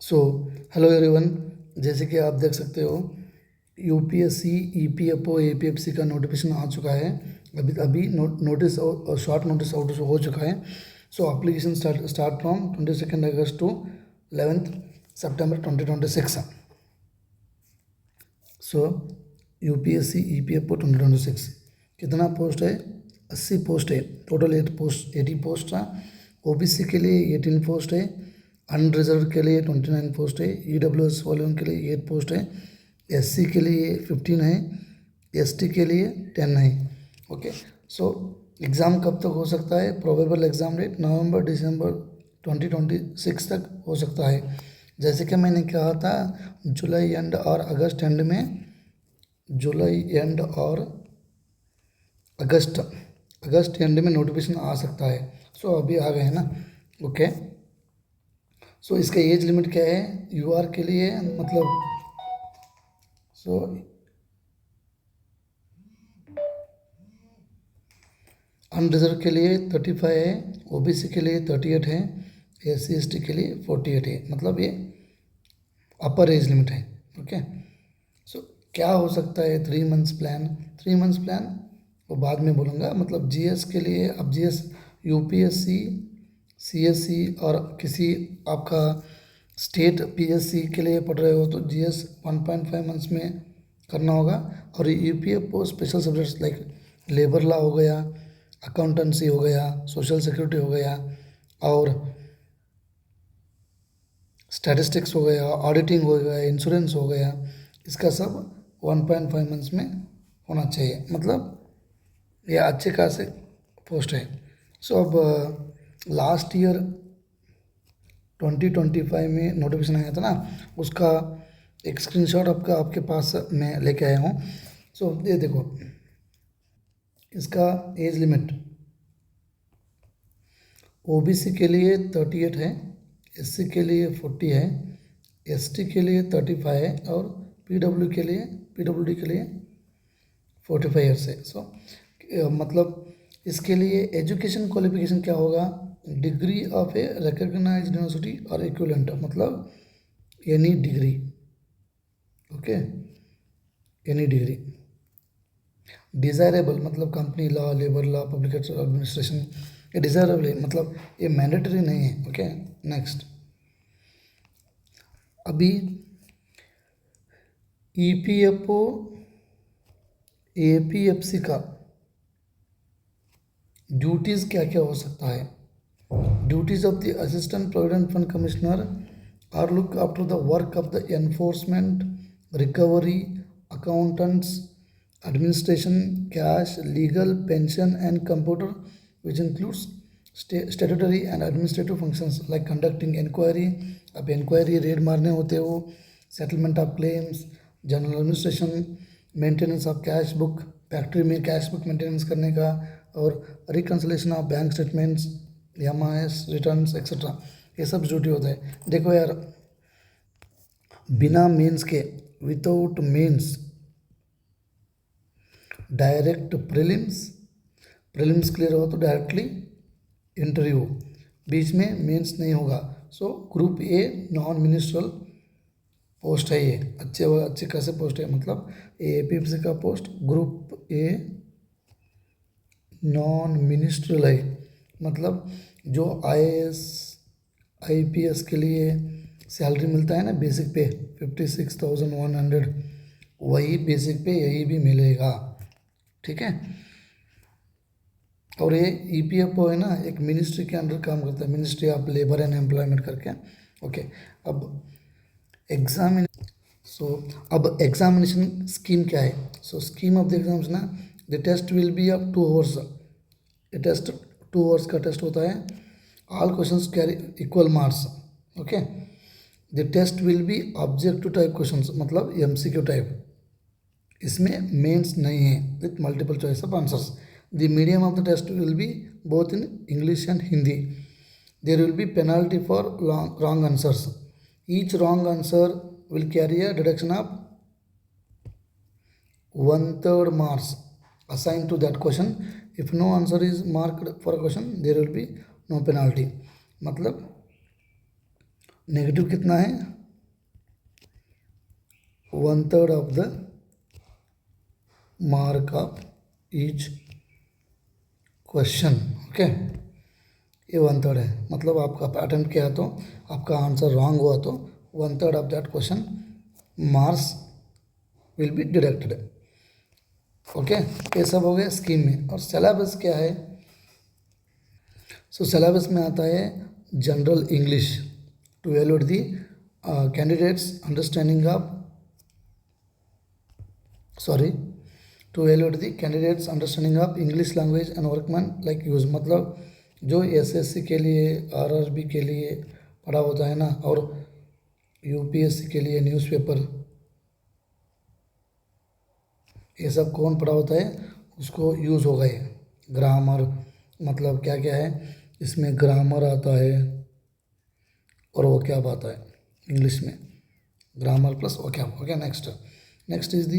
So hello everyone. जैसे कि आप देख सकते हो यूपीएससी ईपीएफओ एपीएफसी का नोटिफिकेशन आ चुका है। अभी अभी नोटिस और शॉर्ट नोटिस आउट हो चुका है। So application start from 22 August to 11 September 2026। So UPSC EPFO 2026 कितना पोस्ट है? 80 पोस्ट है। टोटल 80 पोस्ट था। ओबीसी के लिए 18 पोस्ट है। अनरिजर्व के लिए 29 पोस्ट है। ईडब्ल्यूएस वालों के लिए 8 पोस्ट है। एससी के लिए 15 है। एसटी के लिए 10 है। ओके। सो एग्ज़ाम कब तक हो सकता है? प्रोबेबल एग्ज़ाम डेट नवंबर दिसंबर 2026 तक हो सकता है। जैसे कि मैंने कहा था जुलाई एंड और अगस्त एंड में, जुलाई एंड और अगस्त एंड में नोटिफिकेशन आ सकता है। सो अभी आ गए हैं ना। ओके। सो इसका एज लिमिट क्या है? यूआर के लिए मतलब सो अनरिजर्व के लिए 35 है। ओबीसी के लिए 38 है। एससी एसटी के लिए 48 है। मतलब ये अपर एज लिमिट है। ओके। सो क्या हो सकता है 3 मंथ्स प्लान? 3 मंथ्स प्लान वो बाद में बोलूँगा। मतलब जीएस के लिए, अब जीएस यूपीएससी सीएससी और किसी आपका स्टेट पीएससी के लिए पढ़ रहे हो तो जीएस 1.5 मंथ्स में करना होगा। और UPFO special subjects like labour law हो गया, अकाउंटेंसी हो गया, सोशल सिक्योरिटी हो गया और स्टैटिस्टिक्स हो गया, ऑडिटिंग हो गया, इंश्योरेंस हो गया, इसका सब 1.5 मंथ्स में होना चाहिए। मतलब ये अच्छे खासे पोस्ट है। सो अब लास्ट ईयर 2025 में नोटिफिकेशन आया था ना, उसका एक स्क्रीनशॉट आपके पास मैं लेके आया हूँ। सो ये देखो, इसका एज लिमिट ओबीसी के लिए 38 है, एससी के लिए 40 है, एसटी के लिए 35 है और पीडब्ल्यूडी के लिए 45 ईयर्स है। सो मतलब इसके लिए एजुकेशन क्वालिफिकेशन क्या होगा? Degree of a recognised university और इक्विवेलेंट, मतलब any degree. Okay, any degree. Desirable मतलब company law, labour law, public administration, ये डिज़ायरेबल है, मतलब ये मैंडेटरी नहीं है। ओके। नेक्स्ट, अभी ईपीएफओ एपीएफसी का ड्यूटीज़ क्या क्या हो सकता है? Duties of the assistant provident fund commissioner are look after the work of the enforcement, recovery, accountants, administration, cash, legal, pension, and computer, which includes statutory and administrative functions like conducting inquiry. अब inquiry red मारने होते हो, settlement of claims, general administration, maintenance of cash book, factory में cash book maintenance करने का, और reconciliation of bank statements, MIS returns etcetera, ये सब ड्यूटी होता है। देखो यार, बिना मेंस के, without mains, direct prelims clear हो तो डायरेक्टली इंटरव्यू, बीच में मेंस नहीं होगा। So group A non ministerial post है, ये अच्छे खासे पोस्ट है। मतलब एपीएफसी का post group A non ministerial है। मतलब जो आईएएस आईपीएस के लिए सैलरी मिलता है ना, बेसिक पे 56,100, वही बेसिक पे यही भी मिलेगा। ठीक है। और ये ईपीएफओ है ना, एक मिनिस्ट्री के अंडर काम करता है, ministry of labour and employment करके। ओके। अब अब एग्जामिनेशन स्कीम क्या है? So scheme of the exams ना, the test will be of 2 hours. ये टेस्ट 2 आवर्स का टेस्ट होता है। All questions carry equal marks. Okay. The test will be objective type questions, मतलब एमसीक्यू टाइप, इसमें mains नहीं है, with multiple choice of answers. The medium of the test will B both in English and Hindi. There will be penalty for wrong answers. Each wrong answer will carry a deduction of 1/3 marks assigned to that question. If no answer is marked for a question, there will be no penalty. मतलब negative कितना है, 1/3 of the mark of each question. Okay, ये 1/3 है, मतलब आपका attempt किया तो आपका आंसर रॉन्ग हुआ तो 1/3 of that question marks will be deducted. Okay, ये सब हो गया स्कीम में। और सिलेबस क्या है? सो सिलेबस में आता है general English to evaluate the candidates understanding of to evaluate the candidates understanding of English language and workmanlike use. मतलब जो एसएससी के लिए, आरआरबी के लिए पढ़ा होता है ना, और यूपीएससी के लिए न्यूज़पेपर, ये सब कौन पढ़ा होता है, उसको यूज़ होगा ये। ग्रामर, मतलब क्या क्या है इसमें, ग्रामर आता है और वो क्या आता है इंग्लिश में, ग्रामर प्लस वो क्या। Okay, next is the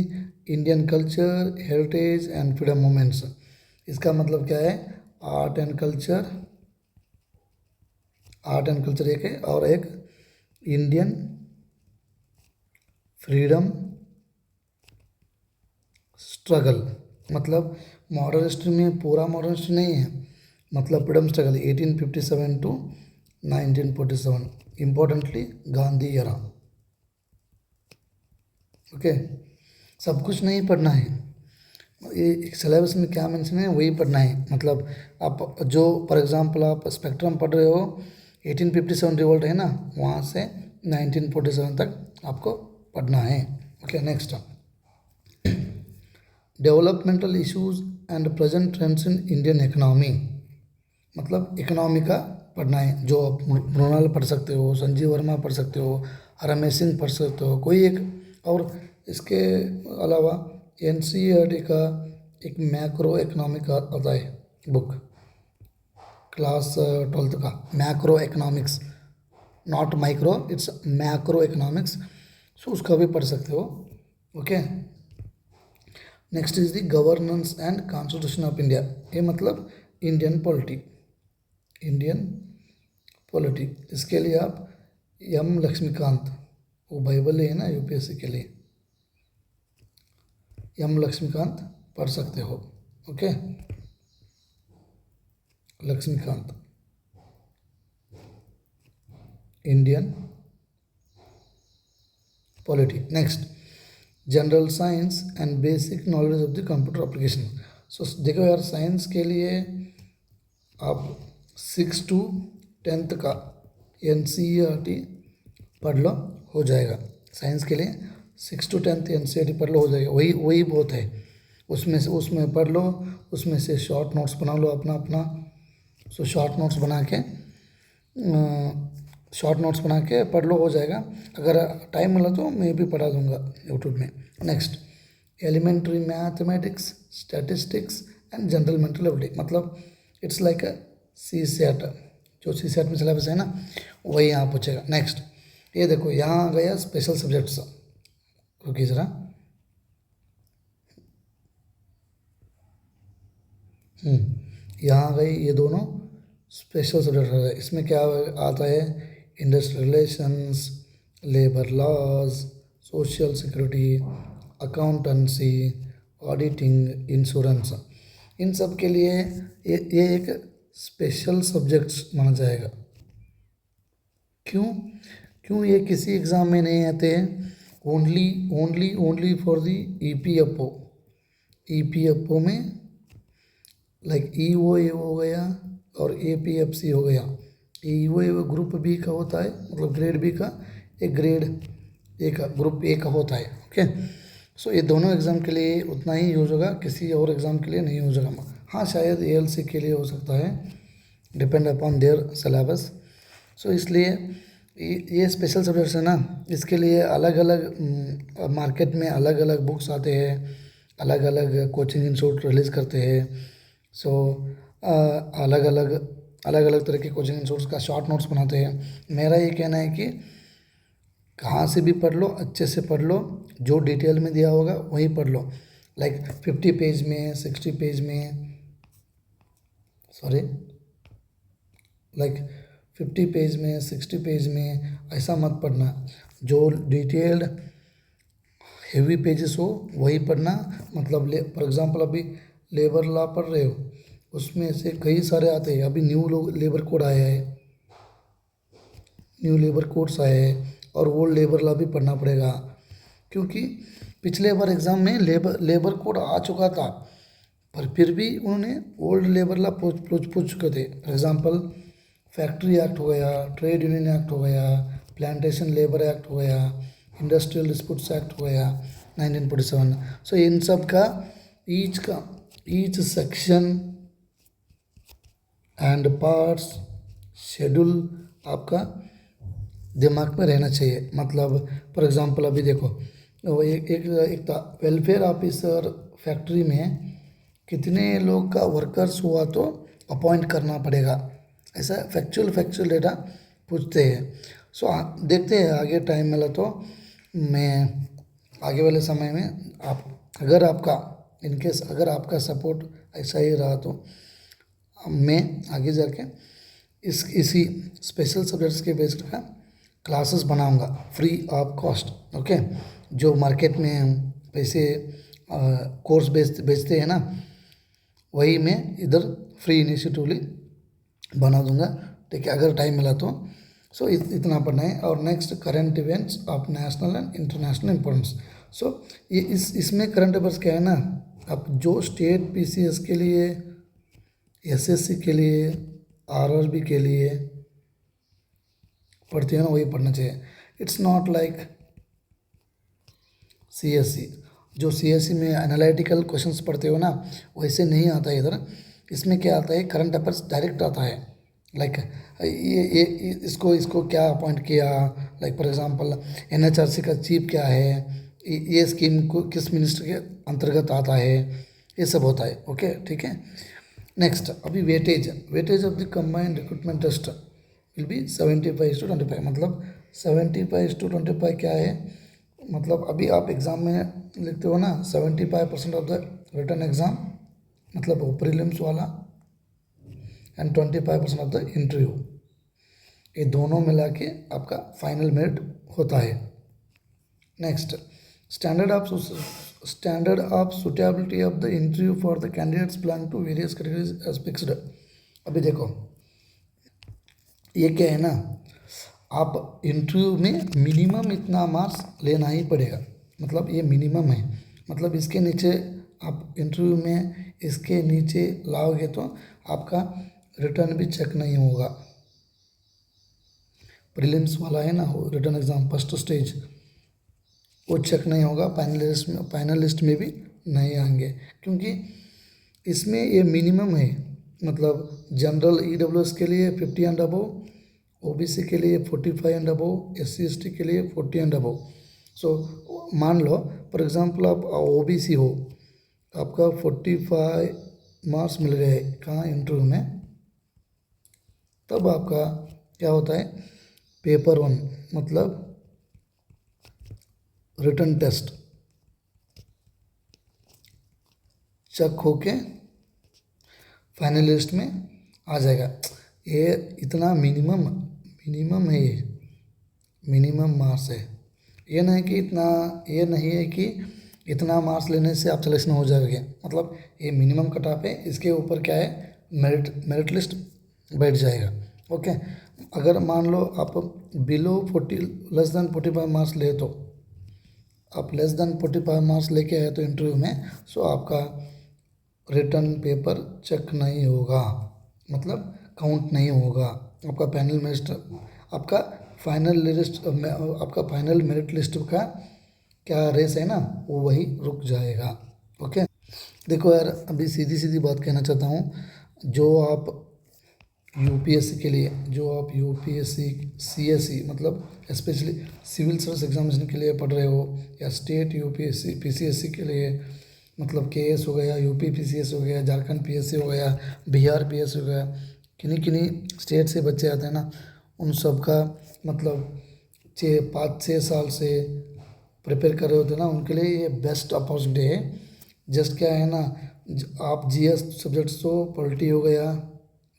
Indian culture, heritage and freedom movements. इसका मतलब क्या है, आर्ट एंड कल्चर एक है, और एक इंडियन फ्रीडम स्ट्रगल। मतलब मॉडर्न हिस्ट्री में पूरा मॉडर्न हिस्ट्री नहीं है, मतलब freedom struggle 1857 to 1947, importantly Gandhi era. Okay, सब कुछ नहीं पढ़ना है, ये सिलेबस में क्या मेंशन है वही पढ़ना है। मतलब आप जो फॉर एग्जांपल आप स्पेक्ट्रम पढ़ रहे हो, 1857 रिवोल्ट है ना, वहाँ से 1947 तक आपको पढ़ना है। Okay, next, developmental issues and present trends in Indian economy. मतलब इकोनॉमी का पढ़ना है, जो आप मृणाल पढ़ सकते हो, संजीव वर्मा पढ़ सकते हो, रमेश सिंह पढ़ सकते हो, कोई एक। और इसके अलावा एनसीईआरटी का एक मैक्रो इकोनॉमिक आता है बुक, क्लास 12th का, macroeconomics, not micro, it's macroeconomics. So उसका भी पढ़ सकते हो। Okay, next is the governance and constitution of India. ये मतलब इंडियन पॉलिटी। इसके लिए आप एम लक्ष्मीकांत, वो बाइबल है ना यूपीएससी के लिए, एम लक्ष्मीकांत पढ़ सकते हो। Okay, Laxmikanth, Indian polity. Next, general science and basic knowledge of the computer application. So देखो यार, साइंस के लिए आप 6 to 10th का एनसीईआरटी पढ़ लो, हो जाएगा। साइंस के लिए 6 to 10th एनसीईआरटी पढ़ लो, हो जाएगा। वही बहुत है, उसमें पढ़ लो, उसमें से शॉर्ट नोट्स बना लो अपना। सो शॉर्ट नोट्स बना के पढ़ लो, हो जाएगा। अगर टाइम मिला तो मैं भी पढ़ा दूंगा यूट्यूब में। Next, elementary mathematics, statistics and general mental ability. मतलब it's like a CSAT, जो सी सेट में सिलेबस है ना, वही यहाँ पूछेगा। नेक्स्ट, ये देखो यहाँ आ गया स्पेशल सब्जेक्ट्स। रुकिए ज़रा, यहाँ आ गई ये दोनों स्पेशल सब्जेक्ट है। इसमें क्या आता है, industrial relations, labour laws, social security, accountancy, auditing, insurance. इन सब के लिए ये एक स्पेशल सब्जेक्ट्स माना जाएगा। क्यों क्यों ये किसी एग्ज़ाम में नहीं आते हैं, ओनली फॉर दी ईपीएफओ में, लाइक ईओए हो गया और एपीएफसी हो गया। ईओए ग्रुप बी का होता है, मतलब ग्रेड बी का, एक ग्रेड ए का, ग्रुप ए का होता है। ओके, सो ये दोनों एग्ज़ाम के लिए उतना ही यूज होगा, किसी और एग्ज़ाम के लिए नहीं यूज होगा। हाँ, शायद एएलसी के लिए हो सकता है, डिपेंड अपॉन देयर सिलेबस। सो इसलिए ये स्पेशल सब्जेक्ट्स है ना, इसके लिए अलग अलग मार्केट में अलग अलग बुक्स आते हैं, अलग अलग कोचिंग इंस्टीट्यूट रिलीज़ करते हैं। सो अलग अलग तरह के कोचिंग इंस्टीट्यूट्स का शॉर्ट नोट्स बनाते हैं। मेरा ये कहना है कि कहाँ से भी पढ़ लो, अच्छे से पढ़ लो, जो डिटेल में दिया होगा वही पढ़ लो। लाइक 50 पेज में, 60 पेज में, सॉरी, लाइक 50 पेज में 60 पेज में ऐसा मत पढ़ना। जो डिटेल्ड हेवी पेजेस हो वही पढ़ना। मतलब फॉर एग्जांपल अभी लेबर लॉ पढ़ रहे हो, उसमें से कई सारे आते हैं। अभी न्यू लेबर कोड आया है, न्यू लेबर कोड्स आए हैं, और ओल्ड लेबर लॉ भी पढ़ना पड़ेगा, क्योंकि पिछले बार एग्ज़ाम में लेबर कोड आ चुका था, पर फिर भी उन्होंने ओल्ड लेबर लॉ पूछ चुके थे। फॉर एग्जांपल फैक्ट्री एक्ट हो गया, ट्रेड यूनियन एक्ट हो गया, प्लांटेशन लेबर एक्ट हो गया, इंडस्ट्रियल डिस्प्यूट्स एक्ट हो गया 1947। सो इन सब का each section and parts schedule आपका दिमाग में रहना चाहिए। मतलब फॉर एग्जांपल अभी देखो, वो एक था वेलफेयर ऑफिसर, फैक्ट्री में कितने लोग का वर्कर्स हुआ तो अपॉइंट करना पड़ेगा, ऐसा फैक्चुअल डेटा पूछते हैं। सो देखते हैं आगे टाइम मिला तो मैं आगे वाले समय में अगर आपका इनकेस अगर आपका सपोर्ट ऐसा ही रहा तो मैं आगे जाके इसी स्पेशल सब्जेक्ट्स के बेस्ड का क्लासेस बनाऊंगा फ्री ऑफ कॉस्ट। ओके, जो मार्केट में पैसे कोर्स बेचते हैं ना, वही मैं इधर फ्री इनिशिएटिवली बना दूंगा। ठीक है, अगर टाइम मिला तो। सो इतना पढ़ना है। और next current events of national and international importance. So ये इसमें करंट अफेयर्स क्या है ना, अब जो स्टेट पीसीएस के लिए, एसएससी के लिए, आरआरबी के लिए पढ़ते हैं ना, वही पढ़ना चाहिए। इट्स नॉट लाइक सीएससी, जो सीएससी में एनालिटिकल क्वेश्चंस पढ़ते हो ना, वैसे नहीं आता है इधर। इसमें क्या आता है, करंट अफेयर्स डायरेक्ट आता है। लाइक ये इसको क्या अपॉइंट किया, लाइक फॉर एग्जांपल एनएचआरसी का चीफ क्या है, ये स्कीम को किस मिनिस्टर के अंतर्गत आता है, ये सब होता है। ओके, ठीक है। नेक्स्ट अभी weightage of the combined recruitment test will be 75:25। मतलब 75:25 क्या है, मतलब अभी आप एग्ज़ाम में लिखते हो ना 75% ऑफ द रिटन एग्ज़ाम, मतलब वो प्रीलिम्स वाला, एंड 25% ऑफ द इंटरव्यू, ये दोनों मिला के आपका फाइनल मेरिट होता है। Next standard of suitability of the interview for the candidates belong to various categories as fixed. अभी देखो ये क्या है ना, आप इंटरव्यू में मिनिमम इतना मार्क्स लेना ही पड़ेगा। मतलब ये मिनिमम है, मतलब इसके नीचे आप इंटरव्यू में इसके नीचे लाओगे तो आपका रिटर्न भी चेक नहीं होगा। प्रीलिम्स वाला है ना, रिटर्न एग्ज़ाम फर्स्ट स्टेज, वो चेक नहीं होगा। फाइनलिस्ट में भी नहीं आएंगे, क्योंकि इसमें ये मिनिमम है। मतलब जनरल ईडब्ल्यूएस के लिए 50 एंड अबव, ओबीसी के लिए 45 एंड अबव, एससी एसटी के लिए 40 एंड अबव। सो मान लो फॉर एग्जांपल आप ओबीसी हो, आपका 45 मार्क्स मिल गए कहाँ, इंटरव्यू में, तब आपका क्या होता है, पेपर 1 मतलब रिटन टेस्ट चेक होके फाइनल लिस्ट में आ जाएगा। ये इतना मिनिमम है, ये मिनिमम मार्क्स है। ये नहीं है कि इतना मार्क्स लेने से आप सिलेक्शन हो जाओगे। मतलब ये मिनिमम कट ऑफ है, इसके ऊपर क्या है, मेरिट लिस्ट बैठ जाएगा। ओके, अगर मान लो आप बिलो 40 लेस देन 45 मार्क्स ले, तो आप लेस देन 45 मार्क्स लेके आए तो इंटरव्यू में, सो आपका रिटर्न पेपर चेक नहीं होगा, मतलब काउंट नहीं होगा। आपका आपका फाइनल मेरिट लिस्ट का क्या रेस है ना, वो वही रुक जाएगा। ओके, देखो यार, अभी सीधी सीधी बात कहना चाहता हूँ, जो आप यूपीएससी के लिए, सीएससी मतलब स्पेशली सिविल सर्विस एग्जामिनेशन के लिए पढ़ रहे हो, या स्टेट यूपीएससी पीसीएससी के लिए, मतलब केएस हो गया, यूपी पीसीएस हो गया, झारखंड पीएससी हो गया, बिहार पीएससी हो गया, किन्हीं स्टेट से बच्चे आते हैं ना, उन सब का मतलब 5-6 साल से प्रिपेयर कर रहे होते हैं ना, उनके लिए ये बेस्ट अपॉर्चुनिटी है। जस्ट क्या है ना, आप जीएस सब्जेक्ट्स, तो पॉलिटी हो गया,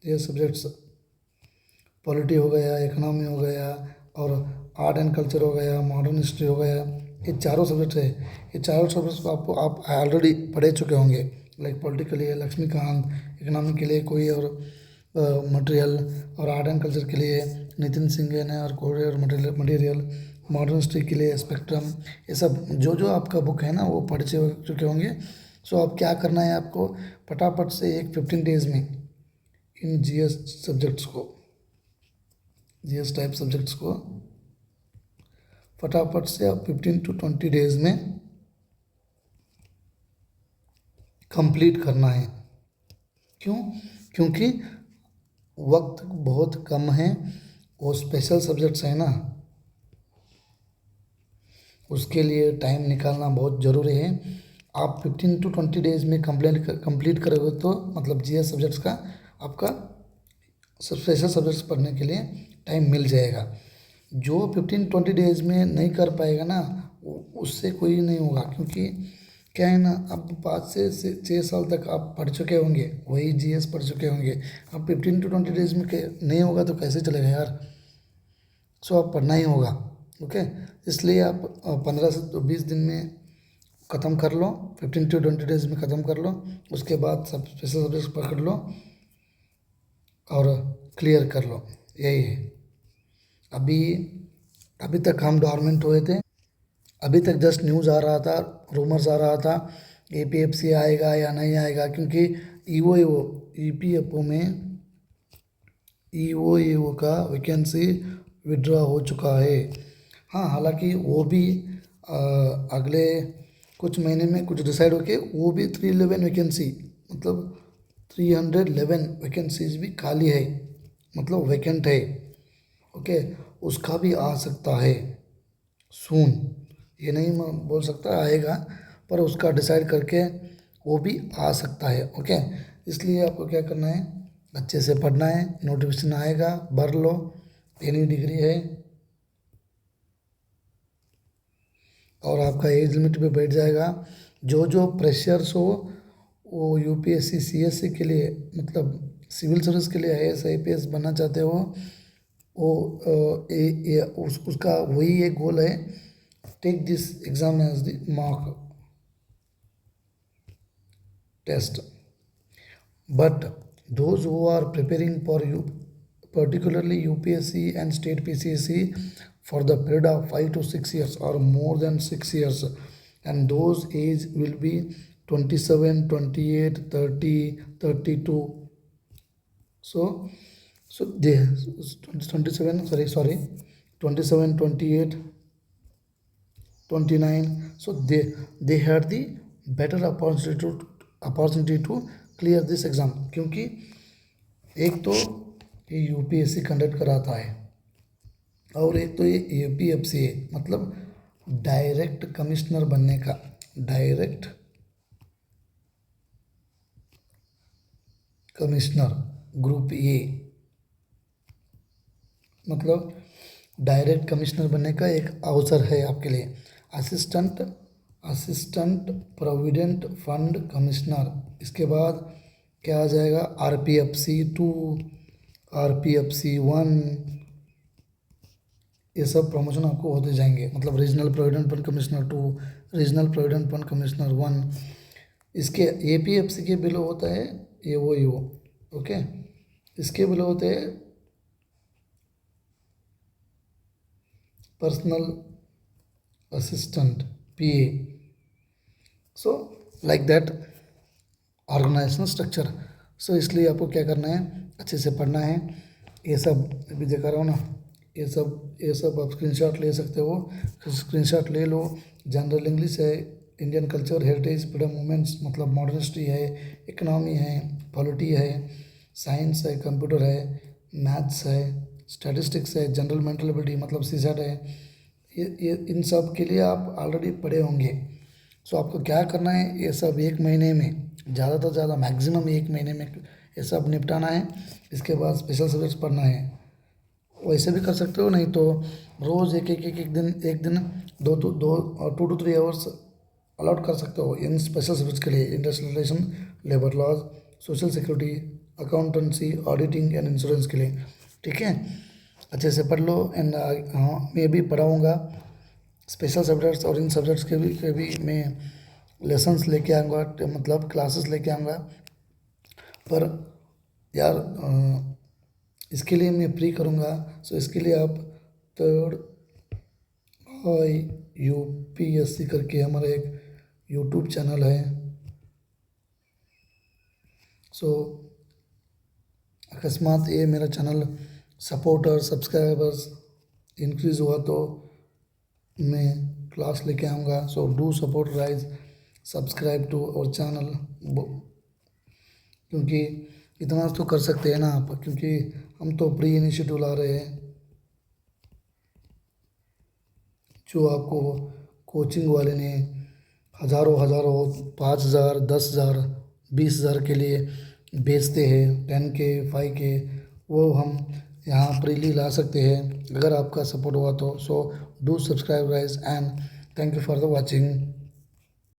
ये सब्जेक्ट्स पॉलिटी हो गया, इकोनॉमी हो गया, और आर्ट एंड कल्चर हो गया, मॉडर्न हिस्ट्री हो गया। ये चारों सब्जेक्ट है। ये चारों सब्जेक्ट को आपको आप ऑलरेडी पढ़े चुके होंगे। लाइक पॉलिटी के लिए लक्ष्मीकांत, इकोनॉमी के लिए कोई और मटेरियल, और आर्ट एंड कल्चर के लिए नितिन सिंह ने और कोई और मटेरियल, मॉडर्न हिस्ट्री के लिए स्पेक्ट्रम। ये सब जो जो आपका बुक है ना वो पढ़ चुके होंगे। सो अब क्या करना है आपको, फटाफट से एक 15 डेज में इन जीएस सब्जेक्ट्स को, जीएस टाइप सब्जेक्ट्स को फटाफट से आप 15 to 20 डेज में कंप्लीट करना है। क्यों? क्योंकि वक्त बहुत कम है। वो स्पेशल सब्जेक्ट्स है ना, उसके लिए टाइम निकालना बहुत ज़रूरी है। आप 15 to 20 डेज में कंप्लीट करोगे तो मतलब जीएस सब्जेक्ट्स का आपका स्पेशल सब्जेक्ट्स पढ़ने के लिए टाइम मिल जाएगा। जो 15-20 डेज में नहीं कर पाएगा ना, उससे कोई नहीं होगा। क्योंकि क्या है ना, अब 5 से 6 साल तक आप पढ़ चुके होंगे, वही जीएस पढ़ चुके होंगे। अब 15 to 20 डेज में नहीं होगा तो कैसे चलेगा यार। सो आप पढ़ना ही होगा। ओके, इसलिए आप 15 से 20 दिन में ख़त्म कर लो, 15 to 20 डेज में ख़त्म कर लो। उसके बाद सब स्पेशल सब्जेक्ट पकड़ लो और क्लियर कर लो। यही है। अभी तक हम डॉर्मेंट हुए थे। अभी तक जस्ट न्यूज़ आ रहा था, रूमर्स आ रहा था एपीएफसी आएगा या नहीं आएगा। क्योंकि ईपीएफओ में ईओ का वैकेंसी विड्रॉ हो चुका है। हाँ, हालांकि वो भी अगले कुछ महीने में कुछ डिसाइड होके वो भी 311 वैकेंसी, मतलब 311 वैकेंसीज भी खाली है, मतलब वैकेंट है। ओके, उसका भी आ सकता है सून। ये नहीं मैं बोल सकता आएगा, पर उसका डिसाइड करके वो भी आ सकता है। ओके, इसलिए आपको क्या करना है, अच्छे से पढ़ना है। नोटिफिकेशन आएगा, भर लो। एनी डिग्री है और आपका एज लिमिट भी बैठ जाएगा। जो जो प्रेशर्स हो वो यूपीएससी सीएससी के लिए, मतलब सिविल सर्विस के लिए आईएएस आईपीएस बनना चाहते हो, वो उसका वही एक गोल है, take this exam as the mock test. But those who are preparing for you, particularly UPSC and state PCSC, for the period of 5 to 6 years or more than 6 years, and those age will be 27, 28, 30, 32. So they 27, sorry 27, 28, 29. So they had the better opportunity to clear this exam. क्योंकि एक तो ये UPSC conduct कराता है और एक तो ये यूपीएफसी है, मतलब डायरेक्ट कमिश्नर बनने का, डायरेक्ट कमिश्नर ग्रुप ए, मतलब डायरेक्ट कमिश्नर बनने का एक अवसर है आपके लिए। असिस्टेंट प्रोविडेंट फंड कमिश्नर, इसके बाद क्या आ जाएगा, आरपीएफसी 2, आरपीएफसी 1, ये सब प्रमोशन आपको होते जाएंगे। मतलब regional provident fund commissioner 2, regional provident fund commissioner 1। इसके एपीएफसी के बिलो होता है एओ। ओके, इसके बिलो होते हैं personal assistant PA. So like that organisational structure. So इसलिए आपको क्या करना है, अच्छे से पढ़ना है। ये सब अभी दिखा रहा हूँ ना, ये सब आप स्क्रीनशॉट ले सकते हो, स्क्रीनशॉट ले लो। जनरल इंग्लिश है, Indian culture, heritage, freedom movements, मतलब मॉडर्न हिस्ट्री है, इकोनॉमी है, पॉलिटी है, साइंस है, कंप्यूटर है, मैथ्स है, स्टैटिस्टिक्स है, जनरल मेंटल एबिलिटी मतलब सीसेट है। ये इन सब के लिए आप ऑलरेडी पढ़े होंगे। सो आपको क्या करना है, ये सब एक महीने में, ज़्यादा से ज़्यादा मैक्सिमम एक महीने में ये सब निपटाना है। इसके बाद स्पेशल सब्जेक्ट्स पढ़ना है। वैसे भी कर सकते हो, नहीं तो रोज़ एक दिन 2 to 3 आवर्स अलॉट कर सकते हो इन स्पेशल सब्जेक्ट्स के लिए। Industrial relation, labour laws, social security, accountancy, auditing and insurance के लिए। ठीक है, अच्छे से पढ़ लो। एंड हाँ, मैं भी पढ़ाऊँगा स्पेशल सब्जेक्ट्स, और इन सब्जेक्ट्स के भी मैं लेसन्स लेके आऊँगा, मतलब क्लासेस लेके आऊँगा। पर यार इसके लिए मैं प्री करूँगा, सो इसके लिए आप थर्ड आई UPSC करके हमारा एक यूट्यूब चैनल है। सो अकस्मात ये मेरा चैनल सपोर्टर सब्सक्राइबर्स इंक्रीज़ हुआ तो मैं क्लास लेके आऊँगा। So do support guys, subscribe to our channel, क्योंकि इतना तो कर सकते हैं ना आप, क्योंकि हम तो प्री इनिशिएटिव ला रहे हैं। जो आपको कोचिंग वाले ने हज़ारों हज़ारों 5,000 10,000 20,000 के लिए बेचते हैं, 10K 5K, वो हम यहाँ फ्रीली ला सकते हैं अगर आपका सपोर्ट हुआ तो। So do subscribe guys and thank you for the watching.